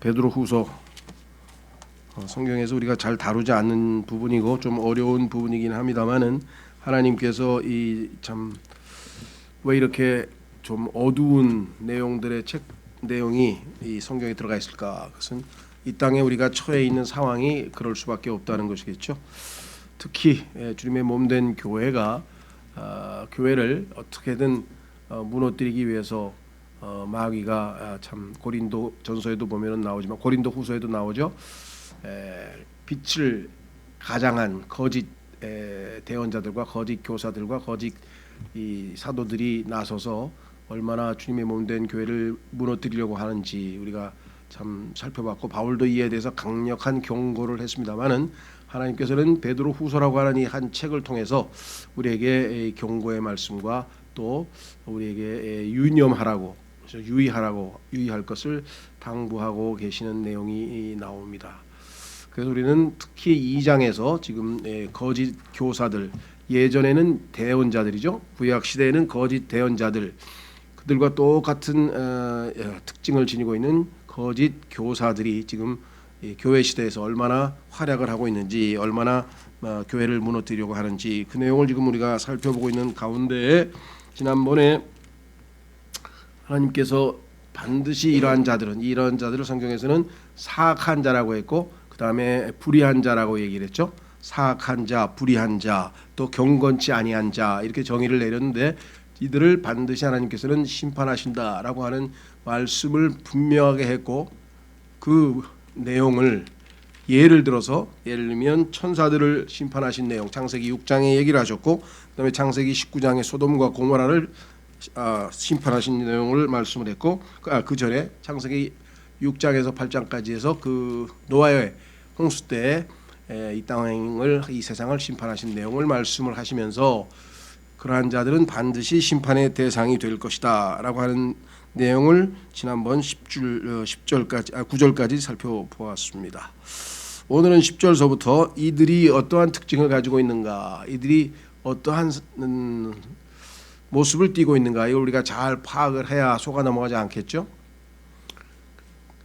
베드로후서 성경에서 우리가 잘 다루지 않는 부분이고 좀 어려운 부분이긴 합니다만은 하나님께서 이 참 왜 이렇게 좀 어두운 내용들의 책 내용이 이 성경에 들어가 있을까? 그것은 이 땅에 우리가 처해 있는 상황이 그럴 수밖에 없다는 것이겠죠. 특히 주님의 몸된 교회가 교회를 어떻게든 무너뜨리기 위해서 마귀가 참 고린도 전서에도 보면은 나오지만 고린도 후서에도 나오죠. 빛을 가장한 거짓 대언자들과 거짓 교사들과 거짓 이 사도들이 나서서 얼마나 주님의 몸된 교회를 무너뜨리려고 하는지 우리가 참 살펴봤고 바울도 이에 대해서 강력한 경고를 했습니다마는 하나님께서는 베드로 후서라고 하는 이 한 책을 통해서 우리에게 경고의 말씀과 또 우리에게 유념하라고 유의할 것을 당부하고 계시는 내용이 나옵니다. 그래서 우리는 특히 2장에서 지금 거짓 교사들, 예전에는 대언자들이죠. 구약 시대에는 거짓 대언자들, 그들과 똑같은 특징을 지니고 있는 거짓 교사들이 지금 교회 시대에서 얼마나 활약을 하고 있는지, 얼마나 교회를 무너뜨리려고 하는지 그 내용을 지금 우리가 살펴보고 있는 가운데, 지난번에 하나님께서 반드시 이러한 자들을 성경에서는 사악한 자라고 했고, 그 다음에 불의한 자라고 얘기를 했죠. 사악한 자, 불의한 자, 또 경건치 아니한 자, 이렇게 정의를 내렸는데 이들을 반드시 하나님께서는 심판하신다라고 하는 말씀을 분명하게 했고, 그 내용을 예를 들면 천사들을 심판하신 내용 창세기 6장에 얘기를 하셨고, 그다음에 창세기 19장에 소돔과 고모라를 심판하신 내용을 말씀을 했고, 그 전에 창세기 6장에서 8장까지 해서 그 노아의 홍수 때 이 땅을, 이 세상을 심판하신 내용을 말씀을 하시면서 그러한 자들은 반드시 심판의 대상이 될 것이다라고 하는 내용을 지난번 9절까지 살펴보았습니다. 오늘은 10절서부터 이들이 어떠한 특징을 가지고 있는가, 이들이 어떠한 모습을 띠고 있는가, 이걸 우리가 잘 파악을 해야 속아 넘어가지 않겠죠.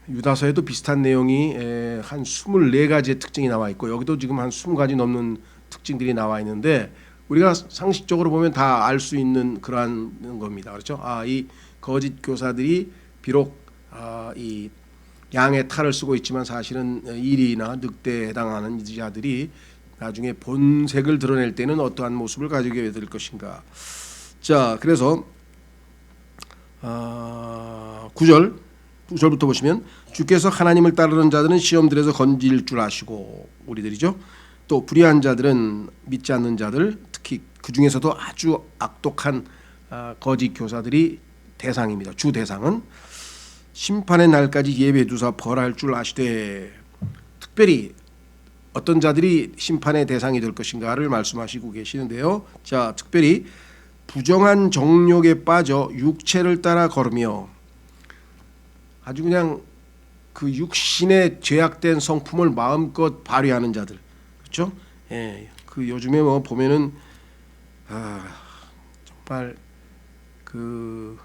유다서에도 비슷한 내용이 한 24가지의 특징이 나와 있고, 여기도 지금 한 20가지 넘는 특징들이 나와 있는데 우리가 상식적으로 보면 다 알 수 있는 그러한 겁니다. 그렇죠? 이 거짓 교사들이 비록 이 양의 탈을 쓰고 있지만 사실은 일이나 늑대에 해당하는 자들이 나중에 본색을 드러낼 때는 어떠한 모습을 가지게 될 것인가. 자, 그래서 9절부터 보시면, 주께서 하나님을 따르는 자들은 시험들에서 건질 줄 아시고, 우리들이죠. 또 불의한 자들은 믿지 않는 자들, 특히 그 중에서도 아주 악독한 거짓 교사들이 대상입니다. 주 대상은 심판의 날까지 예비해 두사 벌할 줄 아시되, 특별히 어떤 자들이 심판의 대상이 될 것인가를 말씀하시고 계시는데요. 자, 특별히 부정한 정욕에 빠져 육체를 따라 걸으며, 아주 그냥 그 육신의 죄악된 성품을 마음껏 발휘하는 자들, 그렇죠? 그 요즘에 뭐 보면은 정말 그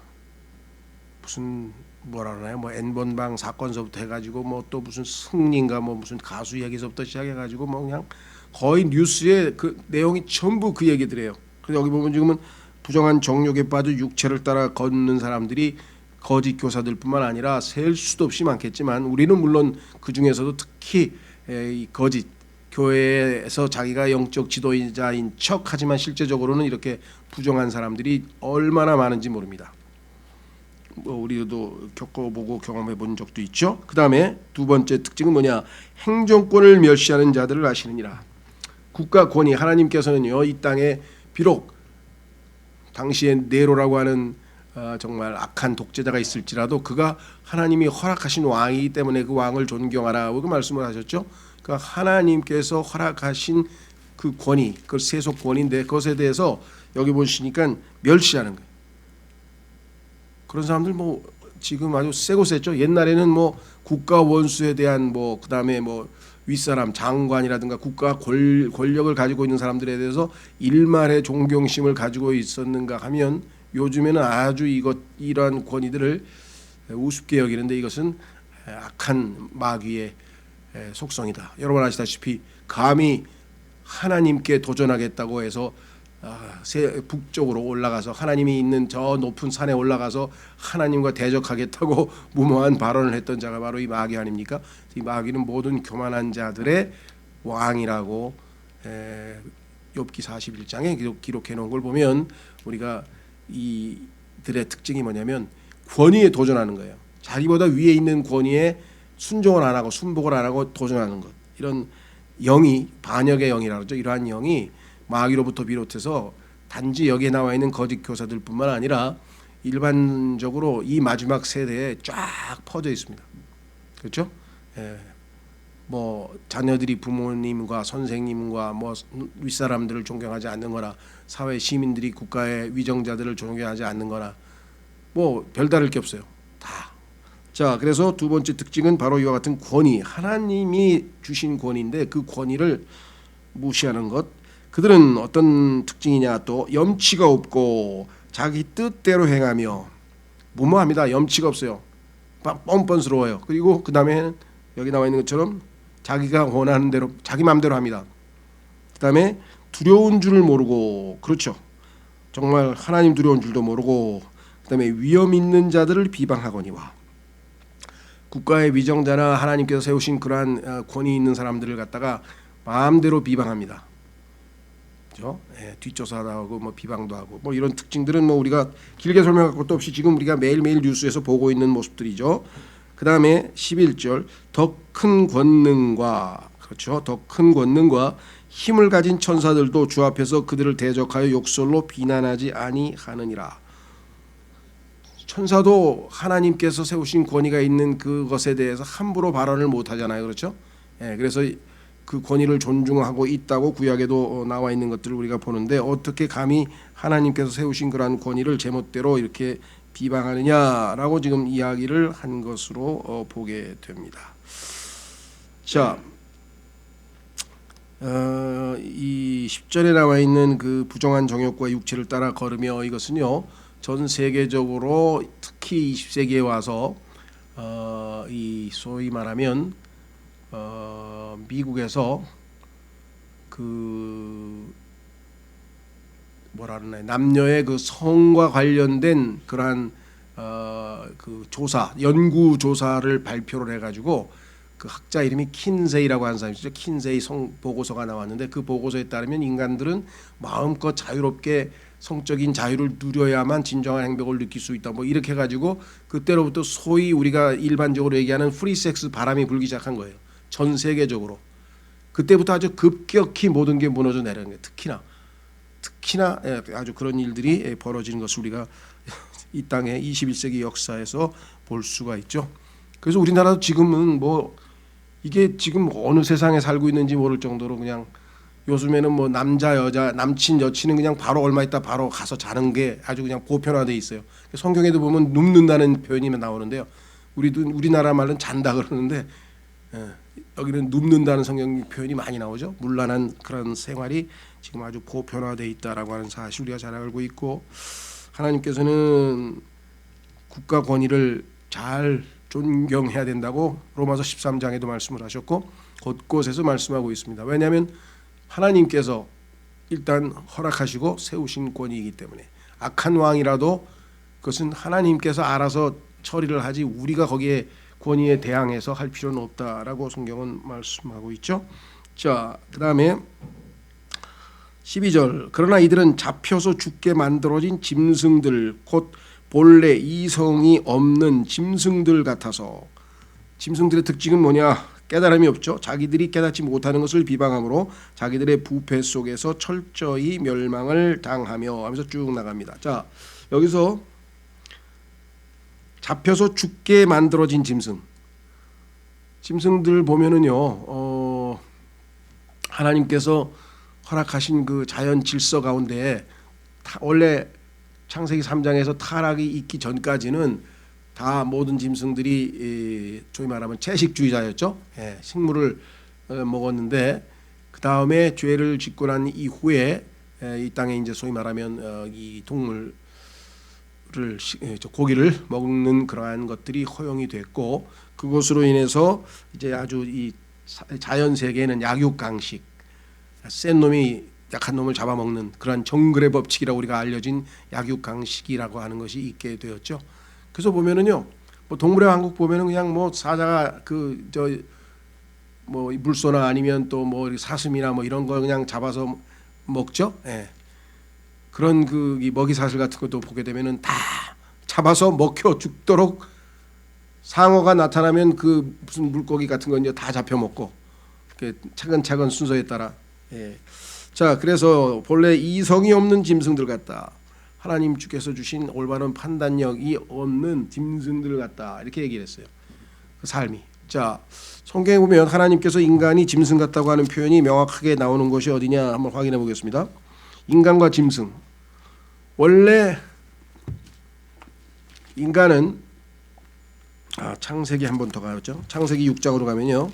무슨 뭐라 그러나요? 뭐 N번방 사건서부터 해가지고 뭐 또 무슨 승리인가 뭐 무슨 가수 얘기서부터 시작해가지고 뭐 그냥 거의 뉴스에 그 내용이 전부 그 얘기들이에요. 그래서 여기 보면 지금은 부정한 정욕에 빠져 육체를 따라 걷는 사람들이 거짓 교사들뿐만 아니라 셀 수도 없이 많겠지만, 우리는 물론 그 중에서도 특히 이 거짓 교회에서 자기가 영적 지도자인 척하지만 실제적으로는 이렇게 부정한 사람들이 얼마나 많은지 모릅니다. 우리도 겪어보고 경험해본 적도 있죠. 그 다음에 두 번째 특징은 뭐냐? 행정권을 멸시하는 자들을 아시느니라. 국가 권위, 하나님께서는요, 이 땅에 비록 당시에 네로라고 하는 정말 악한 독재자가 있을지라도 그가 하나님이 허락하신 왕이기 때문에 그 왕을 존경하라고 그 말씀을 하셨죠. 그러니까 하나님께서 허락하신 그 권위, 그 세속 권위인데 그것에 대해서 여기 보시니까 멸시하는 거예요. 그런 사람들 뭐 지금 아주 세고 셌죠. 옛날에는 뭐 국가 원수에 대한 뭐 그다음에 뭐 윗사람 장관이라든가 국가 권력을 가지고 있는 사람들에 대해서 일말의 존경심을 가지고 있었는가 하면, 요즘에는 아주 이러한 권위들을 우습게 여기는데, 이것은 악한 마귀의 속성이다. 여러분 아시다시피 감히 하나님께 도전하겠다고 해서 북쪽으로 올라가서 하나님이 있는 저 높은 산에 올라가서 하나님과 대적하겠다고 무모한 발언을 했던 자가 바로 이 마귀 아닙니까? 이 마귀는 모든 교만한 자들의 왕이라고 욥기 41장에 기록해 놓은 걸 보면 우리가 이들의 특징이 뭐냐면 권위에 도전하는 거예요. 자기보다 위에 있는 권위에 순종을 안 하고 순복을 안 하고 도전하는 것. 이런 영이 반역의 영이라고 그러죠. 이러한 영이 마귀로부터 비롯해서 단지 여기에 나와 있는 거짓 교사들뿐만 아니라 일반적으로 이 마지막 세대에 쫙 퍼져 있습니다. 그렇죠? 뭐 자녀들이 부모님과 선생님과 뭐 윗사람들을 존경하지 않는거나 사회 시민들이 국가의 위정자들을 존경하지 않는거나 뭐 별다를 게 없어요. 다. 자, 그래서 두 번째 특징은 바로 이와 같은 권위, 하나님이 주신 권위인데 그 권위를 무시하는 것. 그들은 어떤 특징이냐, 또 염치가 없고 자기 뜻대로 행하며 무모합니다. 염치가 없어요. 뻔뻔스러워요. 그리고 그 다음에 여기 나와 있는 것처럼 자기가 원하는 대로 자기 마음대로 합니다. 그 다음에 두려운 줄을 모르고, 그렇죠, 정말 하나님 두려운 줄도 모르고, 그 다음에 위험 있는 자들을 비방하거니와, 국가의 위정자나 하나님께서 세우신 그러한 권위 있는 사람들을 갖다가 마음대로 비방합니다. 그렇죠? 뒷조사도 하고 뭐 비방도 하고 뭐 이런 특징들은 뭐 우리가 길게 설명할 것도 없이 지금 우리가 매일매일 뉴스에서 보고 있는 모습들이죠. 그 다음에 11절, 더 큰 권능과, 그렇죠, 더 큰 권능과 힘을 가진 천사들도 주 앞에서 그들을 대적하여 욕설로 비난하지 아니하느니라. 천사도 하나님께서 세우신 권위가 있는 그것에 대해서 함부로 발언을 못하잖아요. 그렇죠? 그래서 그 권위를 존중하고 있다고 구약에도 나와 있는 것들을 우리가 보는데, 어떻게 감히 하나님께서 세우신 그러한 권위를 제멋대로 이렇게 비방하느냐라고 지금 이야기를 한 것으로 보게 됩니다. 자, 이 10절에 나와 있는 그 부정한 정욕과 육체를 따라 걸으며, 이것은요 전 세계적으로 특히 20세기에 와서 이 소위 말하면 미국에서 그 뭐라 그러나요, 남녀의 그 성과 관련된 그러한 그 조사, 연구 조사를 발표를 해가지고, 그 학자 이름이 킨세이라고 하는 사람이죠. 킨세이 성 보고서가 나왔는데, 그 보고서에 따르면 인간들은 마음껏 자유롭게 성적인 자유를 누려야만 진정한 행복을 느낄 수 있다. 뭐 이렇게 해가지고 그때로부터 소위 우리가 일반적으로 얘기하는 프리섹스 바람이 불기 시작한 거예요. 전 세계적으로. 그때부터 아주 급격히 모든 게 무너져 내려는 거예요. 특히나 아주 그런 일들이 벌어지는 것을 우리가 이 땅의 21세기 역사에서 볼 수가 있죠. 그래서 우리나라도 지금은 뭐 이게 지금 어느 세상에 살고 있는지 모를 정도로 그냥 요즘에는 뭐 남자 여자 남친 여친은 그냥 바로 얼마 있다 바로 가서 자는 게 아주 그냥 보편화돼 있어요. 성경에도 보면 눕는다는 표현이 나오는데요. 우리나라 말은 잔다 그러는데 여기는 눕는다는 성경 표현이 많이 나오죠. 문란한 그런 생활이 지금 아주 보편화돼 있다라고 하는 사실 우리가 잘 알고 있고, 하나님께서는 국가 권위를 잘 존경해야 된다고 로마서 13장에도 말씀을 하셨고 곳곳에서 말씀하고 있습니다. 왜냐하면 하나님께서 일단 허락하시고 세우신 권위이기 때문에, 악한 왕이라도 그것은 하나님께서 알아서 처리를 하지 우리가 거기에 권위에 대항해서 할 필요는 없다라고 성경은 말씀하고 있죠. 자, 그 다음에 12절, 그러나 이들은 잡혀서 죽게 만들어진 짐승들, 곧 본래 이성이 없는 짐승들 같아서. 짐승들의 특징은 뭐냐? 깨달음이 없죠. 자기들이 깨닫지 못하는 것을 비방함으로 자기들의 부패 속에서 철저히 멸망을 당하며 하면서 쭉 나갑니다. 자, 여기서 잡혀서 죽게 만들어진 짐승들 보면은요, 하나님께서 허락하신 그 자연 질서 가운데 원래 창세기 3장에서 타락이 있기 전까지는 다 모든 짐승들이 소위 말하면 채식주의자였죠. 식물을 먹었는데 그 다음에 죄를 짓고 난 이후에 이 땅에 이제 소위 말하면 이 동물을 고기를 먹는 그러한 것들이 허용이 됐고, 그것으로 인해서 이제 아주 이 자연 세계에는 약육강식, 센 놈이 약한 놈을 잡아먹는 그러한 정글의 법칙이라고 우리가 알려진 약육강식이라고 하는 것이 있게 되었죠. 그래서 보면은요, 뭐 동물의 왕국 보면은 그냥 뭐 사자가 뭐 물소나 아니면 또 뭐 사슴이나 뭐 이런 거 그냥 잡아서 먹죠. 예. 그런 이 먹이 사슬 같은 것도 보게 되면은 다 잡아서 먹혀 죽도록, 상어가 나타나면 그 무슨 물고기 같은 건 이제 다 잡혀 먹고, 차근차근 순서에 따라. 예. 자, 그래서 본래 이성이 없는 짐승들 같다. 하나님 주께서 주신 올바른 판단력이 없는 짐승들 같다. 이렇게 얘기를 했어요. 그 삶이. 자, 성경에 보면 하나님께서 인간이 짐승 같다고 하는 표현이 명확하게 나오는 것이 어디냐 한번 확인해 보겠습니다. 인간과 짐승. 원래 인간은 창세기 한 번 더 가죠. 창세기 6장으로 가면요,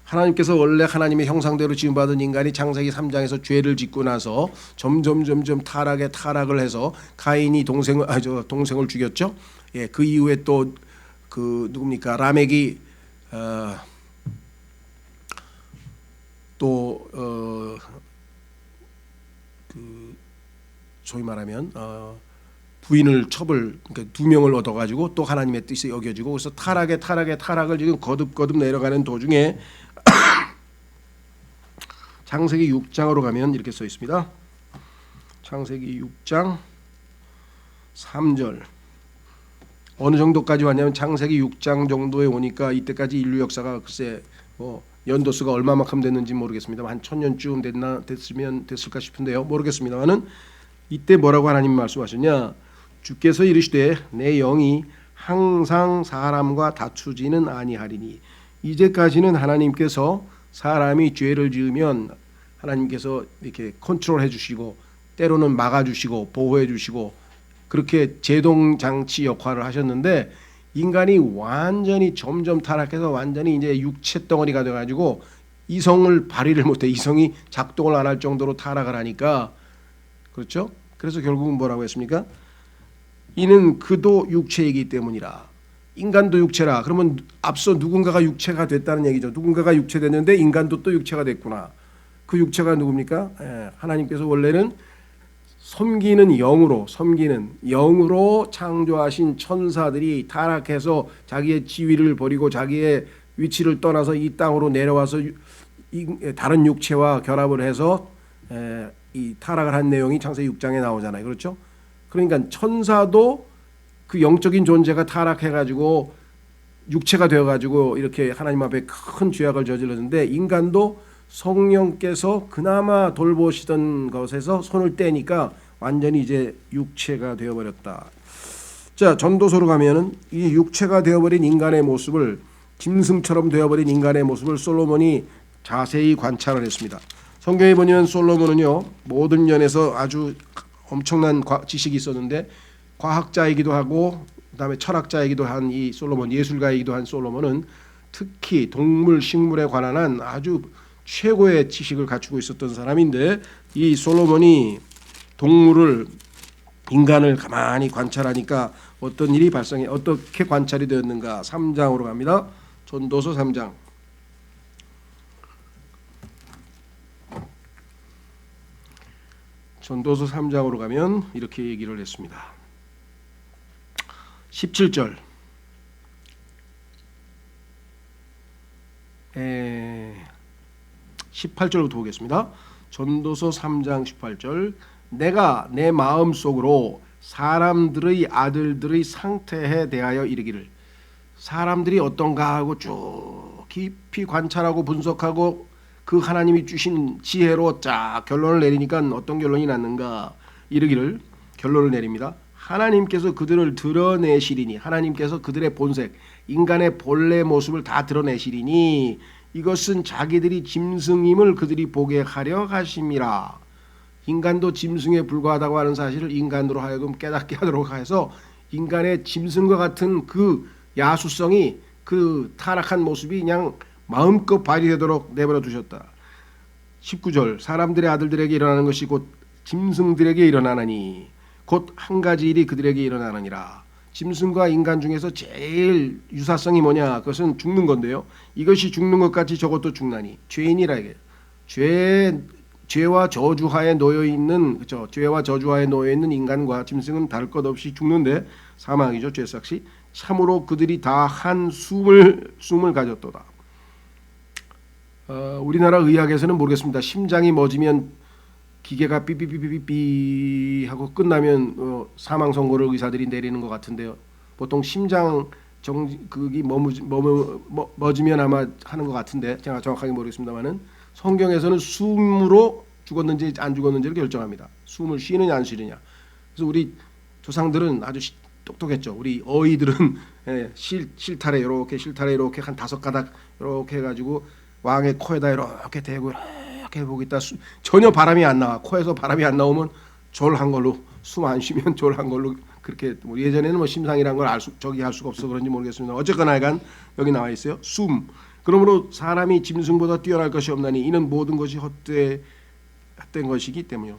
하나님께서 원래 하나님의 형상대로 지음받은 인간이 창세기 3장에서 죄를 짓고 나서 점점 타락을 해서 가인이 동생을 죽였죠. 예, 그 이후에 또 누굽니까, 라멕이 소위 말하면 부인을 그러니까 2명을 얻어가지고 또 하나님의 뜻이 여겨지고, 그래서 타락을 지금 거듭 내려가는 도중에 창세기 6장으로 가면 이렇게 써 있습니다. 창세기 6장 3절. 어느 정도까지 왔냐면 창세기 6장 정도에 오니까 이때까지 인류 역사가 글쎄 뭐 연도수가 얼마만큼 됐는지 모르겠습니다. 한 1000년쯤 됐을까 싶은데요. 모르겠습니다만은 이때 뭐라고 하나님 말씀하셨냐? 주께서 이르시되 내 영이 항상 사람과 다투지는 아니하리니. 이제까지는 하나님께서 사람이 죄를 지으면 하나님께서 이렇게 컨트롤해 주시고 때로는 막아 주시고 보호해 주시고 그렇게 제동 장치 역할을 하셨는데, 인간이 완전히 점점 타락해서 완전히 이제 육체 덩어리가 돼 가지고 이성을 발휘를 못해, 이성이 작동을 안 할 정도로 타락을 하니까, 그렇죠? 그래서 결국은 뭐라고 했습니까? 이는 그도 육체이기 때문이라. 인간도 육체라. 그러면 앞서 누군가가 육체가 됐다는 얘기죠. 누군가가 육체됐는데 인간도 또 육체가 됐구나. 그 육체가 누굽니까? 하나님께서 원래는 섬기는 영으로 창조하신 천사들이 타락해서 자기의 지위를 버리고 자기의 위치를 떠나서 이 땅으로 내려와서 다른 육체와 결합을 해서 이 타락을 한 내용이 창세기 6장에 나오잖아요. 그렇죠? 그러니까 천사도 그 영적인 존재가 타락해가지고 육체가 되어가지고 이렇게 하나님 앞에 큰 죄악을 저질렀는데, 인간도 성령께서 그나마 돌보시던 것에서 손을 떼니까 완전히 이제 육체가 되어버렸다. 자, 전도서로 가면은 이 육체가 되어버린 인간의 모습을, 짐승처럼 되어버린 인간의 모습을 솔로몬이 자세히 관찰을 했습니다. 성경에 보면 솔로몬은요, 모든 면에서 아주 엄청난 지식이 있었는데, 과학자이기도 하고 그다음에 철학자이기도 한 이 솔로몬, 예술가이기도 한 솔로몬은 특히 동물, 식물에 관한 한 아주 최고의 지식을 갖추고 있었던 사람인데, 이 솔로몬이 인간을 가만히 관찰하니까 어떤 일이 발생해, 어떻게 관찰이 되었는가? 3장으로 갑니다. 전도서 3장. 전도서 3장으로 가면 이렇게 얘기를 했습니다. 17절. 18절부터 보겠습니다. 전도서 3장 18절. 내가 내 마음속으로 사람들의 아들들의 상태에 대하여 이르기를. 사람들이 어떤가 하고 쭉 깊이 관찰하고 분석하고 그 하나님이 주신 지혜로 쫙 결론을 내리니까 어떤 결론이 났는가? 이르기를, 결론을 내립니다. 하나님께서 그들을 드러내시리니, 하나님께서 그들의 본색, 인간의 본래 모습을 다 드러내시리니 이것은 자기들이 짐승임을 그들이 보게 하려 하심이라. 인간도 짐승에 불과하다고 하는 사실을 인간으로 하여금 깨닫게 하도록 해서 인간의 짐승과 같은 그 야수성이, 그 타락한 모습이 그냥 마음껏 발휘되도록 내버려 두셨다. 19절. 사람들의 아들들에게 일어나는 것이 곧 짐승들에게 일어나나니 곧 한 가지 일이 그들에게 일어나느니라. 짐승과 인간 중에서 제일 유사성이 뭐냐? 그것은 죽는 건데요. 이것이 죽는 것 같이 저것도 죽나니 죄인이라 이게 죄와 저주하에 놓여 있는 그렇죠. 죄와 저주하에 놓여 있는 인간과 짐승은 다를 것 없이 죽는데 사망이죠. 죄삭시. 참으로 그들이 다 한 숨을 가졌도다. 우리나라 의학에서는 모르겠습니다. 심장이 멎으면 기계가 삐삐삐삐삐 하고 끝나면 사망 선고를 의사들이 내리는 것 같은데요. 보통 심장 그게 멎으면 아마 하는 것 같은데 제가 정확하게 모르겠습니다만은 성경에서는 숨으로 죽었는지 안 죽었는지를 결정합니다. 숨을 쉬느냐 안 쉬느냐. 그래서 우리 조상들은 아주 똑똑했죠. 우리 어이들은 실타래 이렇게 한 5가닥 이렇게 해가지고 왕의 코에다 이렇게 대고 이렇게 보겠다. 전혀 바람이 안 나와. 코에서 바람이 안 나오면 졸한 걸로 숨 안 쉬면 졸한 걸로 그렇게 예전에는 뭐 심상이란 걸 할 수가 없어 그런지 모르겠습니다. 어쨌거나 하여간 여기 나와 있어요. 숨. 그러므로 사람이 짐승보다 뛰어날 것이 없나니 이는 모든 것이 헛된 것이기 때문이다.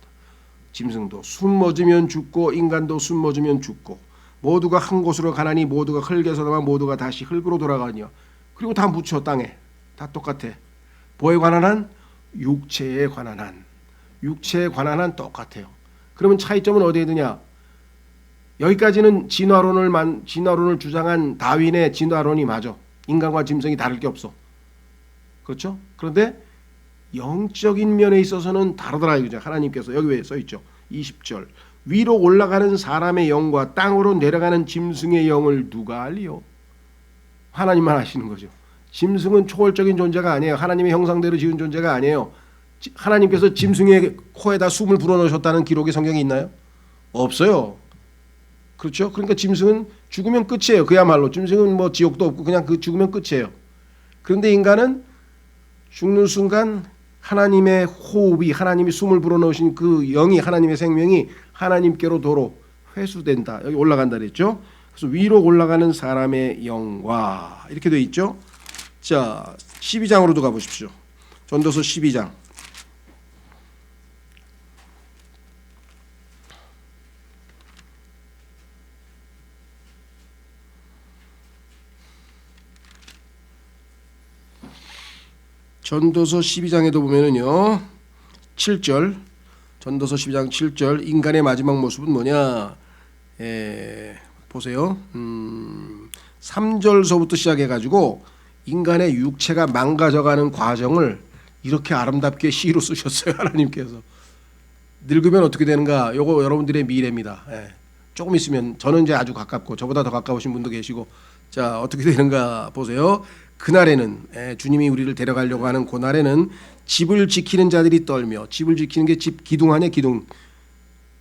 짐승도 숨 멎으면 죽고 인간도 숨 멎으면 죽고 모두가 한 곳으로 가나니 모두가 흙에서 나와 모두가 다시 흙으로 돌아가니요. 그리고 다 묻혀 땅에. 다 똑같아. 뭐에 관한 한? 육체에 관한 한 똑같아요. 그러면 차이점은 어디에 드냐? 여기까지는 진화론을 주장한 다윈의 진화론이 맞아. 인간과 짐승이 다를 게 없어. 그렇죠? 그런데 영적인 면에 있어서는 다르더라 이거죠. 하나님께서 여기 왜 써 있죠? 20절. 위로 올라가는 사람의 영과 땅으로 내려가는 짐승의 영을 누가 알리요? 하나님만 아시는 거죠. 짐승은 초월적인 존재가 아니에요. 하나님의 형상대로 지은 존재가 아니에요. 하나님께서 짐승의 코에다 숨을 불어넣으셨다는 기록이 성경에 있나요? 없어요. 그렇죠? 그러니까 짐승은 죽으면 끝이에요. 그야말로 짐승은 뭐 지옥도 없고 그냥 그 죽으면 끝이에요. 그런데 인간은 죽는 순간 하나님의 호흡이 하나님이 숨을 불어넣으신 그 영이 하나님의 생명이 하나님께로 도로 회수된다. 여기 올라간다 그랬죠? 그래서 위로 올라가는 사람의 영과 이렇게 돼 있죠? 자, 12장으로도 가보십시오. 전도서 12장. 전도서 12장에도 보면은요. 7절. 전도서 12장 7절. 인간의 마지막 모습은 뭐냐? 보세요. 3절서부터 시작해 가지고 인간의 육체가 망가져가는 과정을 이렇게 아름답게 시로 쓰셨어요. 하나님께서. 늙으면 어떻게 되는가? 요거 여러분들의 미래입니다. 조금 있으면 저는 이제 아주 가깝고 저보다 더 가까우신 분도 계시고 자 어떻게 되는가 보세요. 그날에는 주님이 우리를 데려가려고 하는 그날에는 집을 지키는 자들이 떨며 집을 지키는 게 집 기둥 아니야 기둥.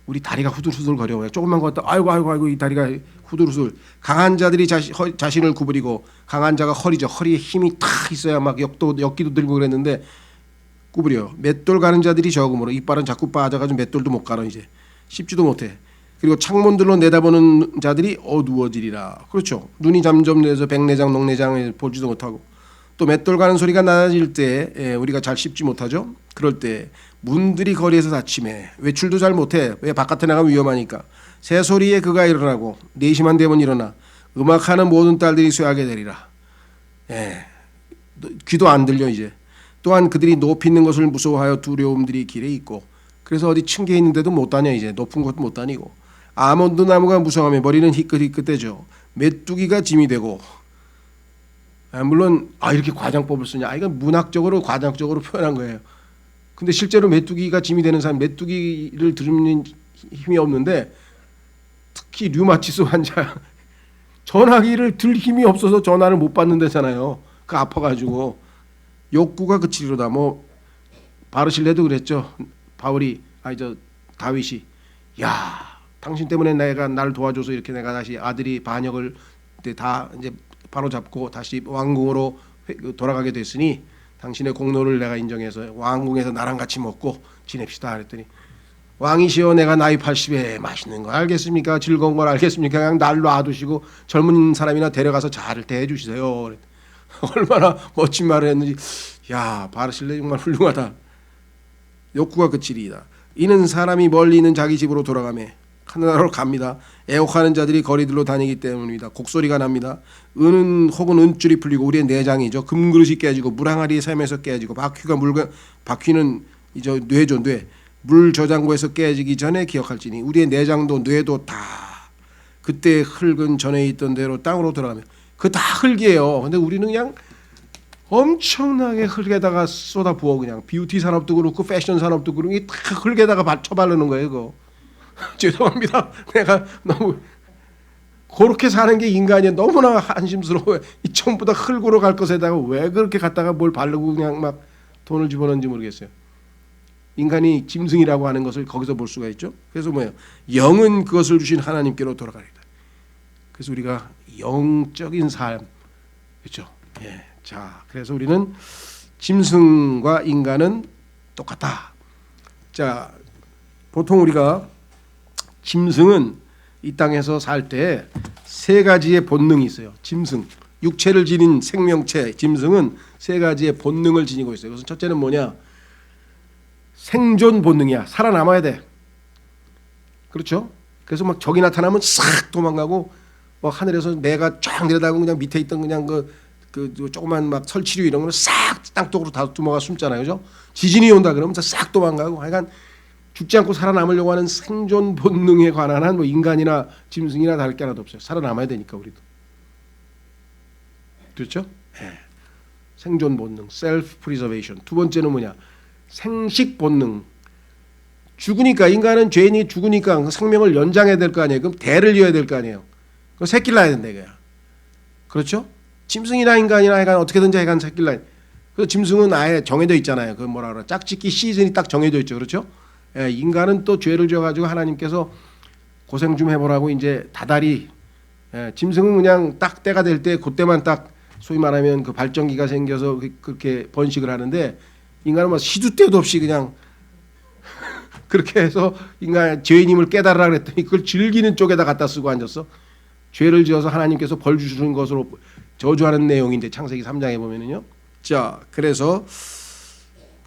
우리 다리가 후들후들 거려요. 조금만 걷다 아이고 이 다리가 후들후들. 강한 자들이 자신을 구부리고 강한 자가 허리죠. 허리에 힘이 탁 있어야 막 역기도 들고 그랬는데 구부려. 맷돌 가는 자들이 적음으로 이빨은 자꾸 빠져가지고 맷돌도 못 가는 이제 씹지도 못해. 그리고 창문들로 내다보는 자들이 어두워지리라. 그렇죠. 눈이 잠점 내서 백내장 녹내장을 보지도 못하고 또 맷돌 가는 소리가 낮아질 때 우리가 잘 씹지 못하죠. 그럴 때 문들이 거리에서 닫히매 외출도 잘 못해. 왜 바깥에 나가면 위험하니까. 새소리에 그가 일어나고 4시만 되면 일어나 음악하는 모든 딸들이 쇠하게 되리라. 귀도 안 들려 이제. 또한 그들이 높이 있는 것을 무서워하여 두려움들이 길에 있고 그래서 어디 층계에 있는데도 못 다녀 이제. 높은 곳도 못 다니고 아몬드 나무가 무성하며 머리는 희끗희끗대죠. 메뚜기가 짐이 되고 물론 이렇게 과장법을 쓰냐. 이건 문학적으로 과장적으로 표현한 거예요. 근데 실제로 메뚜기가 짐이 되는 사람 메뚜기를 들으면 힘이 없는데 특히 류마티스 환자 전화기를 들 힘이 없어서 전화를 못 받는다잖아요. 그 아파가지고 욕구가 그치리로다. 뭐 바르실레도 그랬죠. 다윗이 야 당신 때문에 내가 날 도와줘서 이렇게 내가 다시 아들이 반역을 다 이제 바로 잡고 다시 왕궁으로 돌아가게 됐으니 당신의 공로를 내가 인정해서 왕궁에서 나랑 같이 먹고 지냅시다 그랬더니 왕이시여 내가 나이 80에 맛있는 거 알겠습니까? 즐거운 걸 알겠습니까? 그냥 날 놔두시고 젊은 사람이나 데려가서 잘 대해주시세요. 얼마나 멋진 말을 했는지 야 바르실레 정말 훌륭하다. 욕구가 그치리이다. 이는 사람이 멀리 있는 자기 집으로 돌아가매 하늘나라로 갑니다. 애혹하는 자들이 거리들로 다니기 때문입니다. 곡소리가 납니다. 은은 혹은 은줄이 풀리고 우리의 내장이죠. 금그릇이 깨지고 물항아리의 샘에서 깨지고 바퀴는 이제 뇌죠. 뇌. 물 저장고에서 깨지기 전에 기억할지니 우리의 내장도 뇌도 다 그때 흙은 전에 있던 대로 땅으로 돌아가며 그 다 흙이에요. 근데 우리는 그냥 엄청나게 흙에다가 쏟아 부어 그냥 뷰티 산업도 그렇고 패션 산업도 그렇고 다 흙에다가 쳐바르는 거예요. 그거. 죄송합니다. 내가 너무 그렇게 사는 게 인간이 너무나 한심스러워요. 이 전부 다 흙으로 갈 것에다가 왜 그렇게 갖다가 뭘 바르고 그냥 막 돈을 집어넣는지 모르겠어요. 인간이 짐승이라고 하는 것을 거기서 볼 수가 있죠. 그래서 뭐예요? 영은 그것을 주신 하나님께로 돌아가리다. 그래서 우리가 영적인 삶, 그렇죠? 예. 자, 그래서 우리는 짐승과 인간은 똑같다. 자, 보통 우리가 짐승은 이 땅에서 살 때 세 가지의 본능이 있어요. 짐승, 육체를 지닌 생명체 짐승은 세 가지의 본능을 지니고 있어요. 그래서 첫째는 뭐냐? 생존 본능이야. 살아남아야 돼. 그렇죠? 그래서 막 적이 나타나면 싹 도망가고 뭐 하늘에서 내가 쫙 내려다보고 그냥 밑에 있던 그냥 그 조그만 막 설치류 이런 거는 싹 땅속으로 다 도망가 숨잖아요. 그죠? 지진이 온다 그러면 싹 도망가고 하여간 죽지 않고 살아남으려고 하는 생존 본능에 관한 한 뭐 인간이나 짐승이나 다를 게 하나도 없어요. 살아남아야 되니까 우리도. 그렇죠? 네. 생존 본능, self preservation. 두 번째는 뭐냐? 생식 본능. 죽으니까 인간은 죄인이 죽으니까 생명을 연장해야 될 거 아니에요. 그럼 대를 이어야 될 거 아니에요. 그 새끼를 낳아야 된다 이거야. 그렇죠? 짐승이나 인간이나 하여간 어떻게든지 하여간 새끼를 낳아야. 그래서 짐승은 아예 정해져 있잖아요. 그 뭐라 그래? 짝짓기 시즌이 딱 정해져 있죠. 그렇죠? 예, 인간은 또 죄를 지어가지고 하나님께서 고생 좀 해보라고 이제 다달이. 예, 짐승은 그냥 딱 때가 될 때 그때만 딱 소위 말하면 그 발전기가 생겨서 그렇게 번식을 하는데 인간은 뭐 시도 때도 없이 그냥 그렇게 해서 인간 죄인임을 깨달으라 그랬더니 그걸 즐기는 쪽에다 갖다 쓰고 앉았어. 죄를 지어서 하나님께서 벌 주시는 것으로 저주하는 내용인데 창세기 3장에 보면은요. 자, 그래서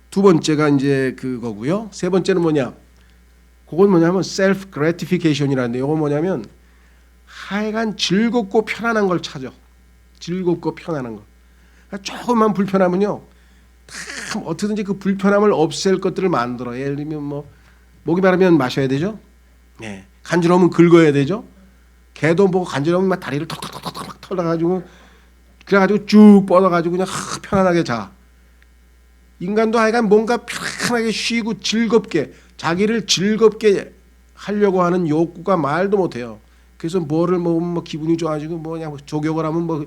두 번째가 이제 그거고요. 세 번째는 뭐냐? 그건 뭐냐면 self gratification이라는데 이건 뭐냐면 하여간 즐겁고 편안한 걸 찾아. 즐겁고 편안한 거. 그러니까 조금만 불편하면요. 다 어떻게든지 그 불편함을 없앨 것들을 만들어. 예를 들면 뭐 목이 마르면 마셔야 되죠. 네. 간지러우면 긁어야 되죠. 개도 뭐 간지러우면 막 다리를 턱턱턱턱 막 털어가지고 그래가지고 쭉 뻗어가지고 그냥 편안하게 자. 인간도 하여간 뭔가 편안하게 쉬고 즐겁게 자기를 즐겁게 하려고 하는 욕구가 말도 못해요. 그래서 뭐를 먹으면 뭐 기분이 좋아지고 뭐냐 족욕을 하면 뭐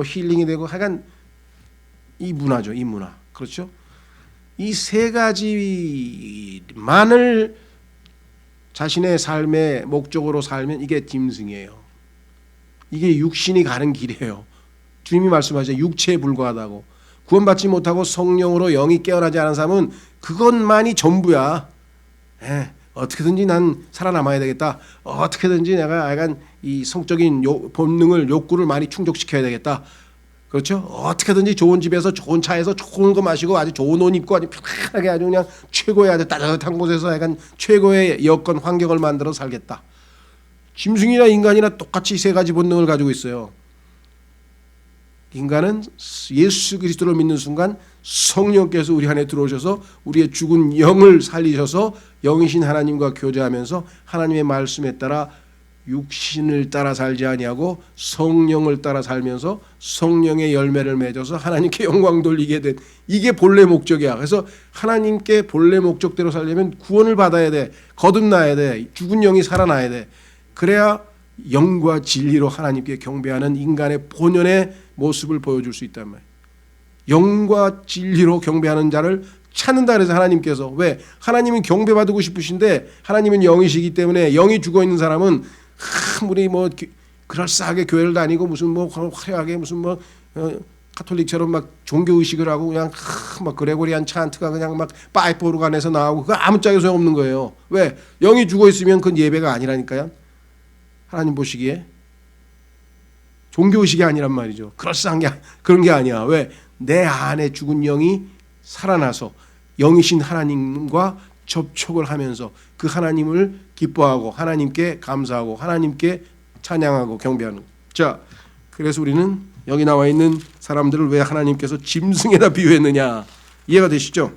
힐링이 되고 하여간 이 문화죠. 이 문화. 그렇죠? 이 세 가지만을 자신의 삶의 목적으로 살면 이게 짐승이에요. 이게 육신이 가는 길이에요. 주님이 말씀하시죠. 육체에 불과하다고. 구원받지 못하고 성령으로 영이 깨어나지 않은 사람은 그것만이 전부야. 어떻게든지 난 살아남아야 되겠다. 어떻게든지 내가 약간 이 성적인 본능을 욕구를 많이 충족시켜야 되겠다. 그렇죠? 어떻게든지 좋은 집에서 좋은 차에서 좋은 거 마시고 아주 좋은 옷 입고 아주 편하게 아주 그냥 최고의 아주 따뜻한 곳에서 약간 최고의 여건 환경을 만들어 살겠다. 짐승이나 인간이나 똑같이 세 가지 본능을 가지고 있어요. 인간은 예수 그리스도를 믿는 순간 성령께서 우리 안에 들어오셔서 우리의 죽은 영을 살리셔서 영이신 하나님과 교제하면서 하나님의 말씀에 따라 육신을 따라 살지 아니하고 성령을 따라 살면서 성령의 열매를 맺어서 하나님께 영광 돌리게 된 이게 본래 목적이야. 그래서 하나님께 본래 목적대로 살려면 구원을 받아야 돼. 거듭나야 돼. 죽은 영이 살아나야 돼. 그래야 영과 진리로 하나님께 경배하는 인간의 본연의 모습을 보여줄 수 있단 말이에요. 영과 진리로 경배하는 자를 찾는다 그래서 하나님께서 왜? 하나님은 경배받고 싶으신데 하나님은 영이시기 때문에 영이 죽어있는 사람은 아무리 뭐 그럴싸하게 교회를 다니고 무슨 뭐 화려하게 무슨 뭐 카톨릭처럼 막 종교 의식을 하고 그냥 막 그레고리안 찬트가 그냥 막 파이프 오르간에서 나오고 그거 아무짝에 소용없는 거예요. 왜? 영이 죽어있으면 그건 예배가 아니라니까요. 하나님 보시기에 종교 의식이 아니란 말이죠. 그럴싸한 게 그런 게 아니야. 왜? 내 안에 죽은 영이 살아나서 영이신 하나님과 접촉을 하면서 그 하나님을 기뻐하고 하나님께 감사하고 하나님께 찬양하고 경배하는. 자, 그래서 우리는 여기 나와 있는 사람들을 왜 하나님께서 짐승에다 비유했느냐 이해가 되시죠?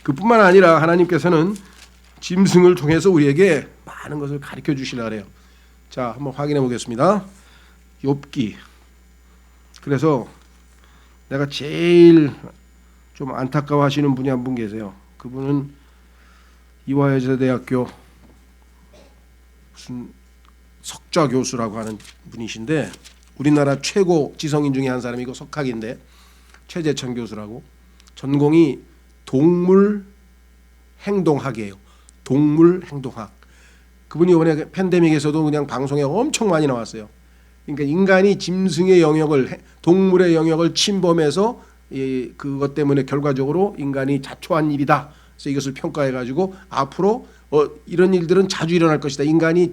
그뿐만 아니라 하나님께서는 짐승을 통해서 우리에게 많은 것을 가르쳐 주시려 그래요. 자, 한번 확인해 보겠습니다. 욥기. 그래서 내가 제일 좀 안타까워하시는 분이 한 분 계세요. 그분은 이화여자대학교 무슨 석좌 교수라고 하는 분이신데 우리나라 최고 지성인 중에 한 사람이고 석학인데 최재천 교수라고 전공이 동물 행동학이에요. 동물 행동학. 그분이 이번에 팬데믹에서도 그냥 방송에 엄청 많이 나왔어요. 그러니까 인간이 짐승의 영역을 동물의 영역을 침범해서 그것 때문에 결과적으로 인간이 자초한 일이다. 그래서 이것을 평가해 가지고 앞으로 이런 일들은 자주 일어날 것이다. 인간이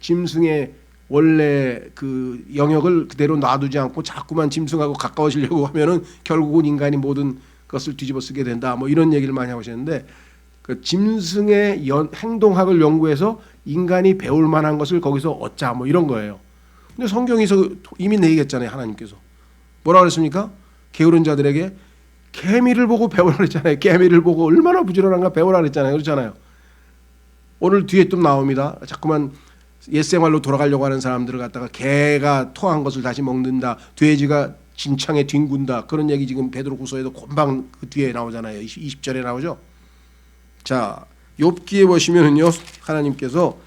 짐승의 원래 그 영역을 그대로 놔두지 않고 자꾸만 짐승하고 가까워지려고 하면은 결국은 인간이 모든 것을 뒤집어 쓰게 된다. 뭐 이런 얘기를 많이 하셨는데 그 짐승의 행동학을 연구해서 인간이 배울 만한 것을 거기서 얻자 뭐 이런 거예요. 근데 성경에서 이미 얘기했잖아요. 하나님께서 뭐라 그랬습니까? 게으른 자들에게 개미를 보고 배우라 그랬잖아요. 개미를 보고 얼마나 부지런한가 배우라 그랬잖아요. 그렇잖아요. 오늘 뒤에 또 나옵니다. 자꾸만 옛생활로 돌아가려고 하는 사람들을 갖다가 개가 토한 것을 다시 먹는다. 돼지가 진창에 뒹군다. 그런 얘기 지금 베드로후서에도 금방 그 뒤에 나오잖아요. 20절에 나오죠. 자, 욥기에 보시면은요. 하나님께서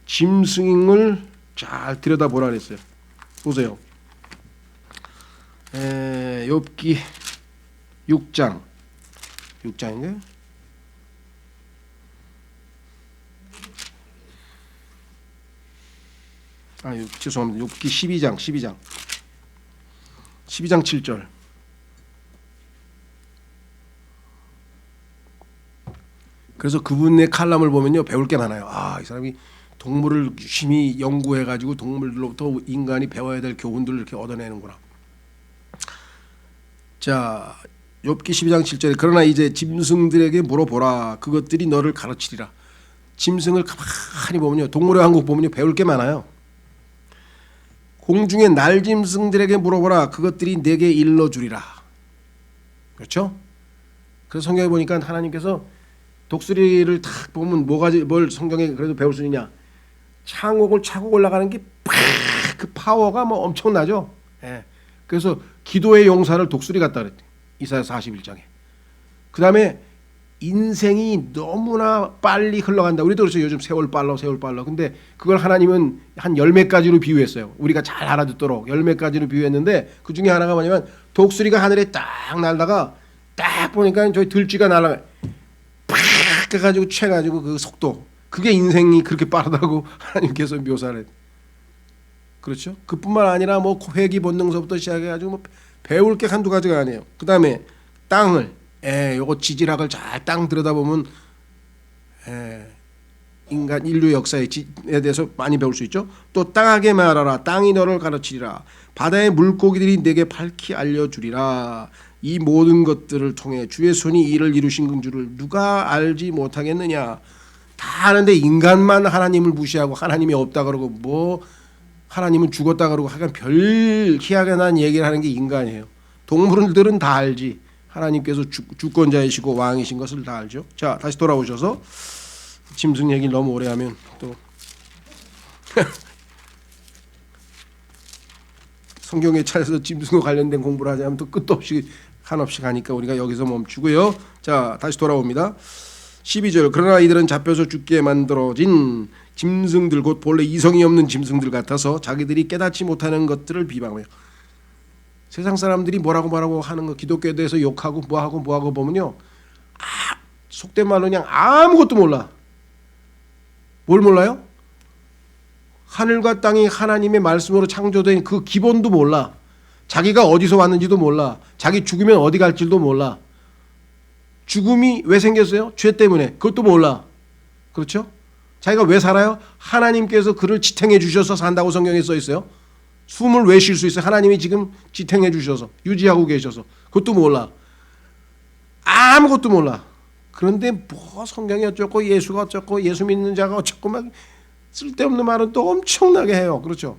짐승을 잘 들여다보라 그랬어요. 보세요. 욥기 6장인가요? 죄송합니다. 욥기 12장 7절. 그래서 그분의 칼럼을 보면요. 배울 게 많아요. 이 사람이 동물을 유심히 연구해가지고 동물로부터 인간이 배워야 될 교훈들을 이렇게 얻어내는구나. 자, 욥기 12장 7절에 그러나 이제 짐승들에게 물어보라. 그것들이 너를 가르치리라. 짐승을 가만히 보면요. 동물의 왕국 보면요. 배울 게 많아요. 공중의 날짐승들에게 물어보라. 그것들이 내게 일러주리라. 그렇죠? 그래서 성경에 보니까 하나님께서 독수리를 탁 보면 뭘 성경에 그래도 배울 수 있냐? 창옥을 차고 올라가는 게 그 파워가 뭐 엄청나죠. 예. 그래서 기도의 용사를 독수리 같다 그랬대. 이사야 41장에. 그 다음에 인생이 너무나 빨리 흘러간다. 우리도 그렇죠. 요즘 세월 빨라. 근데 그걸 하나님은 한 10몇 가지로 비유했어요. 우리가 잘 알아듣도록 10몇 가지로 비유했는데 그 중에 하나가 뭐냐면 독수리가 하늘에 딱 날다가 딱 보니까 저희 들쥐가 날아가 팍 해가지고 채가지고 그 속도. 그게 인생이 그렇게 빠르다고 하나님께서 묘사를 했어요. 그렇죠? 그뿐만 아니라 뭐 회귀 본능서부터 시작해가지고 뭐 배울 게 한두 가지가 아니에요. 그 다음에 땅을 요거 지질학을 잘 땅 들여다보면 인간 인류 역사에 대해서 많이 배울 수 있죠. 또 땅하게 말하라. 땅이 너를 가르치리라. 바다의 물고기들이 내게 밝히 알려주리라. 이 모든 것들을 통해 주의 손이 이를 이루신 줄을 누가 알지 못하겠느냐. 다 아는데 인간만 하나님을 무시하고 하나님이 없다 그러고 뭐 하나님은 죽었다 그러고 하여간 별 희한하게 난 얘기를 하는 게 인간이에요. 동물들은 다 알지. 하나님께서 주권자이시고 왕이신 것을 다 알죠. 자, 다시 돌아오셔서 짐승 얘기를 너무 오래 하면 또 성경에 찾아서 짐승과 관련된 공부를 하자면 또 끝도 없이 한없이 가니까 우리가 여기서 멈추고요. 자, 다시 돌아옵니다. 12절 그러나 이들은 잡혀서 죽게 만들어진 짐승들 곧 본래 이성이 없는 짐승들 같아서 자기들이 깨닫지 못하는 것들을 비방해요. 세상 사람들이 뭐라고 하는 거 기독교에 대해서 욕하고 뭐하고 보면요. 속된 말로 그냥 아무것도 몰라. 뭘 몰라요? 하늘과 땅이 하나님의 말씀으로 창조된 그 기본도 몰라. 자기가 어디서 왔는지도 몰라. 자기 죽으면 어디 갈지도 몰라. 죽음이 왜 생겼어요? 죄 때문에. 그것도 몰라. 그렇죠? 자기가 왜 살아요? 하나님께서 그를 지탱해 주셔서 산다고 성경에 써 있어요. 숨을 왜 쉴 수 있어요? 하나님이 지금 지탱해 주셔서 유지하고 계셔서. 그것도 몰라. 아무것도 몰라. 그런데 뭐 성경이 어쩌고 예수가 어쩌고 예수 믿는 자가 어쩌고 막 쓸데없는 말은 또 엄청나게 해요. 그렇죠?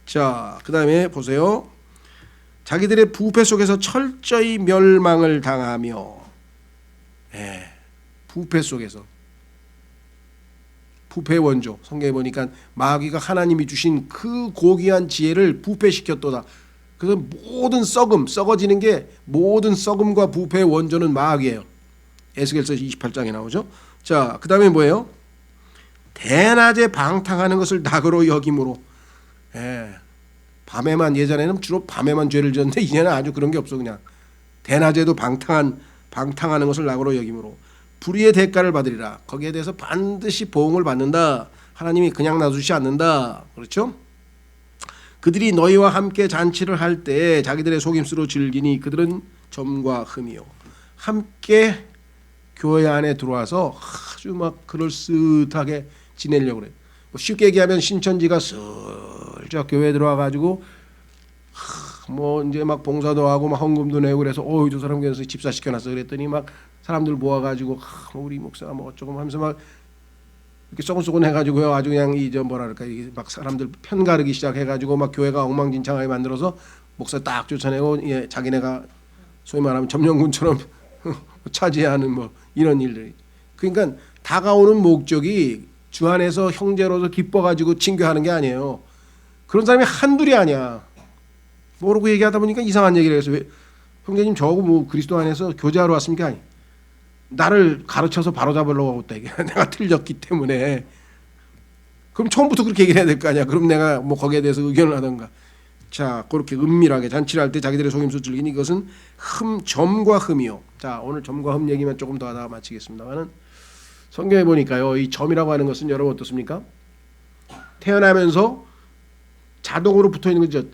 자, 그 다음에 보세요. 자기들의 부패 속에서 철저히 멸망을 당하며, 부패 속에서, 부패의 원조, 성경에 보니까 마귀가 하나님이 주신 그 고귀한 지혜를 부패시켰도다. 그래서 모든 썩음, 썩어지는 게 모든 썩음과 부패의 원조는 마귀예요. 에스겔서 28장에 나오죠. 자, 그 다음에 뭐예요? 대낮에 방탕하는 것을 낙으로 여김으로. 밤에만, 예전에는 주로 밤에만 죄를 지었는데 이제는 아주 그런 게 없어. 그냥 대낮에도 방탕하는 것을 낙으로 여김으로 불의의 대가를 받으리라. 거기에 대해서 반드시 보응을 받는다. 하나님이 그냥 놔두지 않는다. 그렇죠? 그들이 너희와 함께 잔치를 할 때 자기들의 속임수로 즐기니 그들은 점과 흠이요. 함께 교회 안에 들어와서 아주 막 그럴듯하게 지내려고 그래요. 쉽게 얘기하면 신천지가 슬쩍 교회에 들어와 가지고 뭐 이제 막 봉사도 하고 막 헌금도 내고 그래서 저 사람 교회에서 집사 시켜놨어 그랬더니 막 사람들 모아가지고 뭐 우리 목사가 뭐 어쩌고 하면서 막 이렇게 쏘곤쏘곤 해가지고요. 아주 그냥 뭐랄까 이게 막 사람들 편가르기 시작해가지고 막 교회가 엉망진창하게 만들어서 목사 딱 쫓아내고 자기네가 소위 말하면 점령군처럼 차지하는 뭐 이런 일들이. 그러니까 다가오는 목적이 주 안에서 형제로서 기뻐가지고 친교하는 게 아니에요. 그런 사람이 한둘이 아니야. 모르고 얘기하다 보니까 이상한 얘기를 해서 왜 형제님 저하고 뭐 그리스도 안에서 교제하러 왔습니까? 아니. 나를 가르쳐서 바로잡으려고 하고 있다. 이게 내가 틀렸기 때문에. 그럼 처음부터 그렇게 얘기를 해야 될 거 아니야. 그럼 내가 뭐 거기에 대해서 의견을 하던가. 자, 그렇게 은밀하게 잔치를 할 때 자기들의 속임수 즐기니 이것은 점과 흠이요. 자, 오늘 점과 흠 얘기만 조금 더 하다가 마치겠습니다만은 성경에 보니까요, 이 점이라고 하는 것은 여러분 어떻습니까? 태어나면서 자동으로 붙어 있는 거죠.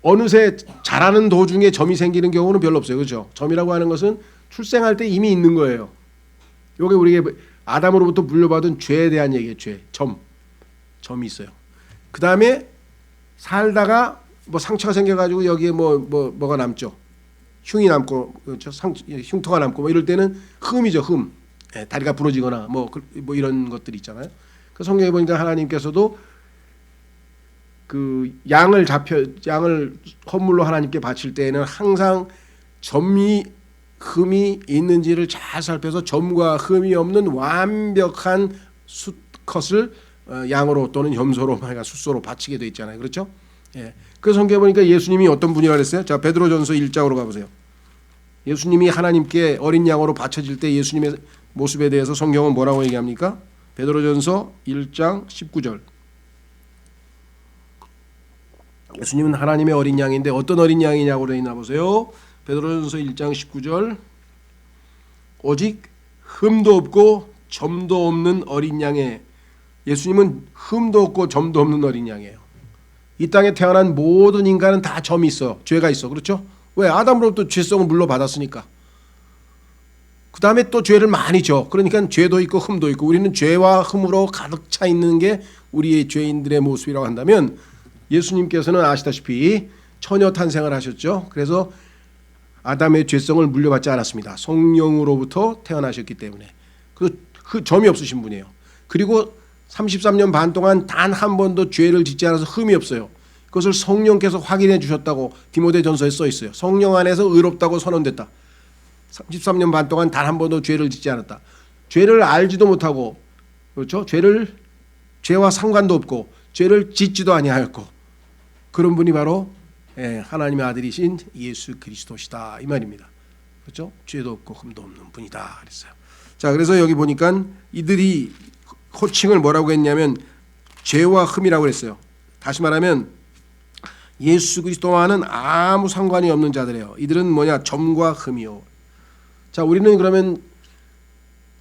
어느새 자라는 도중에 점이 생기는 경우는 별로 없어요. 그렇죠? 점이라고 하는 것은 출생할 때 이미 있는 거예요. 이게 우리가 아담으로부터 물려받은 죄에 대한 얘기예요. 죄, 점이 있어요. 그 다음에 살다가 뭐 상처가 생겨가지고 여기에 뭐가 남죠. 흉이 남고, 그렇죠? 흉터가 남고 뭐 이럴 때는 흠이죠. 흠. 다리가 부러지거나 뭐 이런 것들이 있잖아요. 그 성경에 보니까 하나님께서도 그 양을 헌물로 하나님께 바칠 때에는 항상 점이 흠이 있는지를 잘 살펴서 점과 흠이 없는 완벽한 수컷을 양으로 또는 염소로 숫소로 바치게 돼 있잖아요. 그렇죠? 그 성경에 보니까 예수님이 어떤 분이라 그랬어요? 자, 베드로전서 1장으로 가보세요. 예수님이 하나님께 어린 양으로 바쳐질 때 예수님의 모습에 대해서 성경은 뭐라고 얘기합니까? 베드로전서 1장 19절. 예수님은 하나님의 어린 양인데 어떤 어린 양이냐고 되어 있나 보세요. 베드로전서 1장 19절. 오직 흠도 없고 점도 없는 어린 양에, 예수님은 흠도 없고 점도 없는 어린 양이에요. 이 땅에 태어난 모든 인간은 다 점이 있어. 죄가 있어. 그렇죠? 왜? 아담으로부터 죄성을 물려받았으니까. 그 다음에 또 죄를 많이 져. 그러니까 죄도 있고 흠도 있고, 우리는 죄와 흠으로 가득 차 있는 게 우리의 죄인들의 모습이라고 한다면, 예수님께서는 아시다시피 처녀 탄생을 하셨죠. 그래서 아담의 죄성을 물려받지 않았습니다. 성령으로부터 태어나셨기 때문에. 그 점이 없으신 분이에요. 그리고 33년 반 동안 단 한 번도 죄를 짓지 않아서 흠이 없어요. 그것을 성령께서 확인해 주셨다고 디모데전서에 써 있어요. 성령 안에서 의롭다고 선언됐다. 33년 반 동안 단 한 번도 죄를 짓지 않았다. 죄를 알지도 못하고, 그렇죠? 죄와 상관도 없고 죄를 짓지도 아니하였고, 그런 분이 바로 하나님의 아들이신 예수 그리스도시다 이 말입니다. 그렇죠? 죄도 없고 흠도 없는 분이다 그랬어요. 자, 그래서 여기 보니까 이들이 호칭을 뭐라고 했냐면 죄와 흠이라고 그랬어요. 다시 말하면 예수 그리스도와는 아무 상관이 없는 자들이에요. 이들은 뭐냐? 점과 흠이요. 자, 우리는 그러면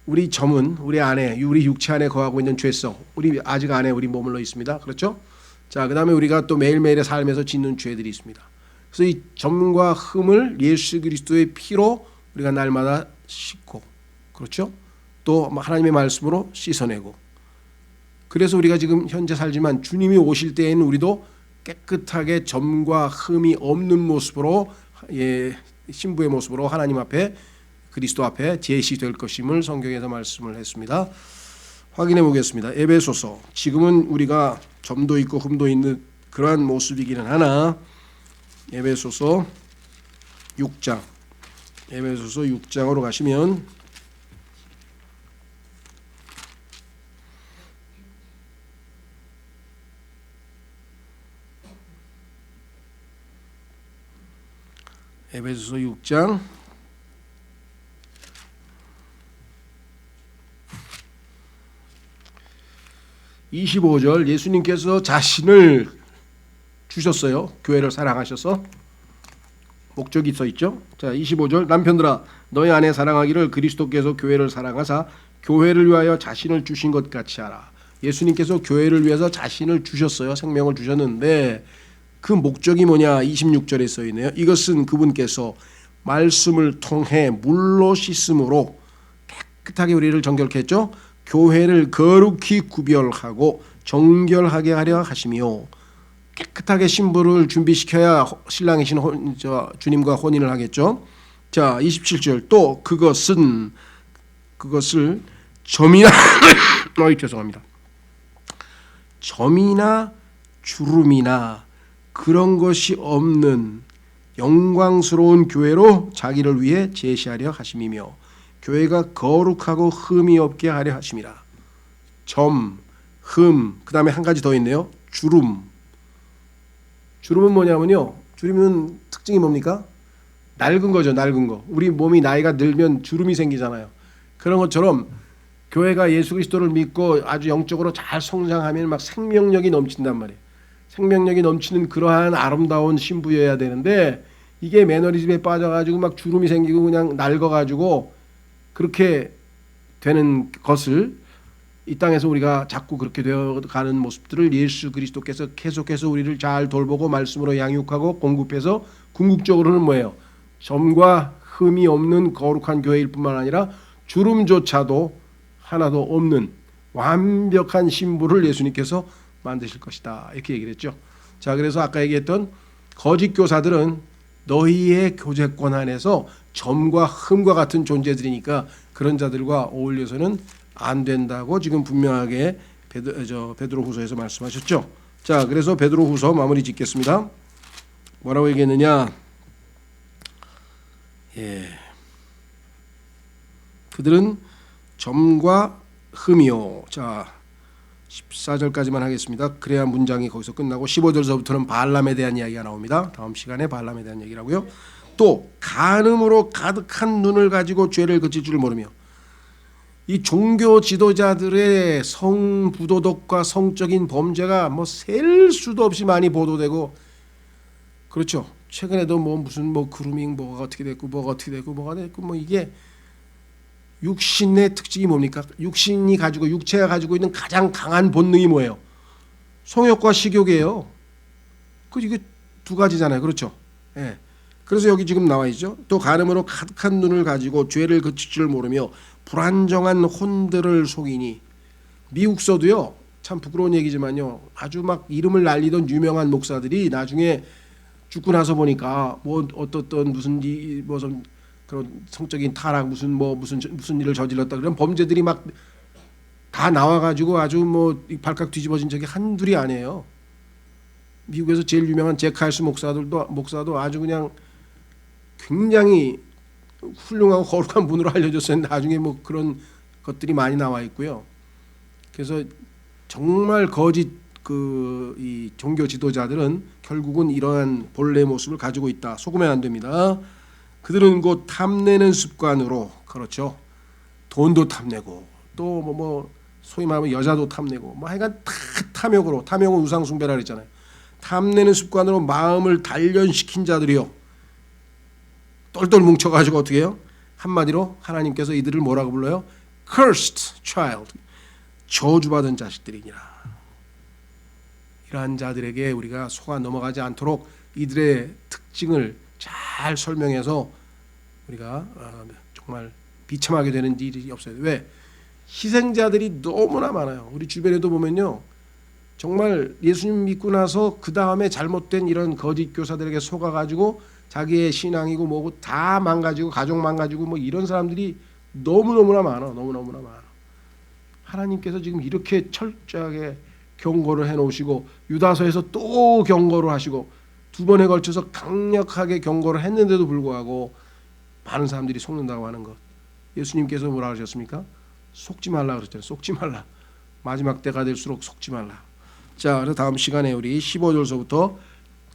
우리 점은 우리 안에, 우리 육체 안에 거하고 있는 죄성, 우리 아직 안에 우리 머물러 있습니다. 그렇죠? 자, 그 다음에 우리가 또 매일매일의 삶에서 짓는 죄들이 있습니다. 그래서 이 점과 흠을 예수 그리스도의 피로 우리가 날마다 씻고, 그렇죠? 또 하나님의 말씀으로 씻어내고, 그래서 우리가 지금 현재 살지만 주님이 오실 때에는 우리도 깨끗하게 점과 흠이 없는 모습으로, 신부의 모습으로 하나님 앞에 그리스도 앞에 제시될 것임을 성경에서 말씀을 했습니다. 확인해 보겠습니다. 에베소서, 지금은 우리가 점도 있고 흠도 있는 그러한 모습이기는 하나 에베소서 6장, 에베소서 6장으로 가시면 에베소서 6장 25절, 예수님께서 자신을 주셨어요. 교회를 사랑하셔서 목적이 써 있죠. 자, 25절, 남편들아 너희 아내 사랑하기를 그리스도께서 교회를 사랑하사 교회를 위하여 자신을 주신 것 같이 하라. 예수님께서 교회를 위해서 자신을 주셨어요. 생명을 주셨는데 그 목적이 뭐냐? 26절에 써 있네요. 이것은 그분께서 말씀을 통해 물로 씻음으로 깨끗하게 우리를 정결케 했죠. 교회를 거룩히 구별하고 정결하게 하려 하시며, 깨끗하게 신부를 준비시켜야 신랑이신 주님과 혼인을 하겠죠. 자, 27절, 또 그것을 점이나 죄송합니다. 점이나 주름이나 그런 것이 없는 영광스러운 교회로 자기를 위해 제시하려 하심이며 교회가 거룩하고 흠이 없게 하려 하심이라. 점, 흠, 그 다음에 한 가지 더 있네요. 주름. 주름은 뭐냐면요, 주름은 특징이 뭡니까? 낡은 거죠. 낡은 거. 우리 몸이 나이가 들면 주름이 생기잖아요. 그런 것처럼 교회가 예수 그리스도를 믿고 아주 영적으로 잘 성장하면 막 생명력이 넘친단 말이에요. 생명력이 넘치는 그러한 아름다운 신부여야 되는데 이게 매너리즘에 빠져가지고 막 주름이 생기고 그냥 낡아가지고 그렇게 되는 것을, 이 땅에서 우리가 자꾸 그렇게 되어가는 모습들을 예수 그리스도께서 계속해서 우리를 잘 돌보고 말씀으로 양육하고 공급해서 궁극적으로는 뭐예요? 점과 흠이 없는 거룩한 교회일 뿐만 아니라 주름조차도 하나도 없는 완벽한 신부를 예수님께서 만드실 것이다, 이렇게 얘기를 했죠. 자, 그래서 아까 얘기했던 거짓 교사들은 너희의 교제권 안에서 점과 흠과 같은 존재들이니까 그런 자들과 어울려서는 안 된다고 지금 분명하게 베드로후서에서 말씀하셨죠. 자, 그래서 베드로후서 마무리 짓겠습니다. 뭐라고 얘기했느냐? 그들은 점과 흠이요. 자, 14절까지만 하겠습니다. 그래야 문장이 거기서 끝나고 15절서부터는 발람에 대한 이야기가 나옵니다. 다음 시간에 발람에 대한 얘기라고요. 또 간음으로 가득한 눈을 가지고 죄를 그칠 줄 모르며, 이 종교 지도자들의 성부도덕과 성적인 범죄가 뭐 셀 수도 없이 많이 보도되고, 그렇죠. 최근에도 뭐 무슨 뭐 그루밍 뭐가 어떻게 됐고 뭐가 어떻게 됐고 뭐가 됐고, 뭐 이게 육신의 특징이 뭡니까? 육신이 가지고, 육체가 가지고 있는 가장 강한 본능이 뭐예요? 성욕과 식욕이에요. 그 이게 두 가지잖아요. 그렇죠? 예. 그래서 여기 지금 나와 있죠. 또 간음으로 가득한 눈을 가지고 죄를 그칠 줄 모르며 불안정한 혼들을 속이니. 미국서도요, 참 부끄러운 얘기지만요, 아주 막 이름을 날리던 유명한 목사들이 나중에 죽고 나서 보니까 뭐 어떻던 무슨 그런 성적인 타락, 무슨 일을 저질렀다, 그런 범죄들이 막 다 나와가지고 아주 뭐 발칵 뒤집어진 적이 한둘이 아니에요. 미국에서 제일 유명한 제카일스 목사도 아주 그냥 굉장히 훌륭하고 거룩한 분으로 알려졌었는데 나중에 뭐 그런 것들이 많이 나와 있고요. 그래서 정말 거짓 이 종교 지도자들은 결국은 이러한 본래 모습을 가지고 있다. 속으면 안 됩니다. 그들은 곧 탐내는 습관으로, 그렇죠, 돈도 탐내고 또 뭐 소위 말하면 여자도 탐내고 뭐 하여간 다 탐욕은 우상숭배라 그랬잖아요. 탐내는 습관으로 마음을 단련시킨 자들이요, 똘똘 뭉쳐가지고 어떻게 해요? 한마디로 하나님께서 이들을 뭐라고 불러요? Cursed child, 저주받은 자식들이니라. 이러한 자들에게 우리가 속아 넘어가지 않도록 이들의 특징을 잘 설명해서 우리가 정말 비참하게 되는 일이 없어요. 왜? 희생자들이 너무나 많아요. 우리 주변에도 보면요, 정말 예수님 믿고 나서 그 다음에 잘못된 이런 거짓 교사들에게 속아가지고 자기의 신앙이고 뭐고 다 망가지고 가족 망가지고 뭐 이런 사람들이 너무너무나 많아. 너무너무나 많아. 하나님께서 지금 이렇게 철저하게 경고를 해놓으시고 유다서에서 또 경고를 하시고 두 번에 걸쳐서 강력하게 경고를 했는데도 불구하고 많은 사람들이 속는다고 하는 것. 예수님께서 뭐라 하셨습니까? 속지 말라 그랬잖아요. 속지 말라. 마지막 때가 될수록 속지 말라. 자, 그래서 다음 시간에 우리 15절서부터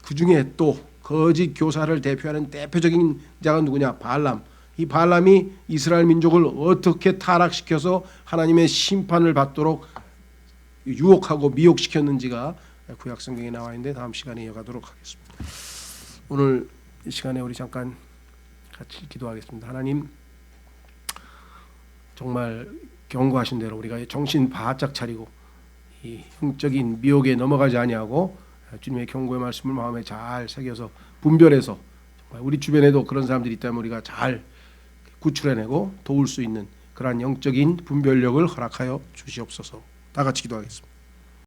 그 중에 또 거짓 교사를 대표하는 대표적인 자가 누구냐? 발람. 이 발람이 이스라엘 민족을 어떻게 타락시켜서 하나님의 심판을 받도록 유혹하고 미혹시켰는지가 구약 성경에 나와 있는데 다음 시간에 이어가도록 하겠습니다. 오늘 이 시간에 우리 잠깐 같이 기도하겠습니다. 하나님, 정말 경고하신 대로 우리가 정신 바짝 차리고 이 형적인 미혹에 넘어가지 아니하고 주님의 경고의 말씀을 마음에 잘 새겨서 분별해서 정말 우리 주변에도 그런 사람들이 있다면 우리가 잘 구출해내고 도울 수 있는 그러한 영적인 분별력을 허락하여 주시옵소서. 다 같이 기도하겠습니다.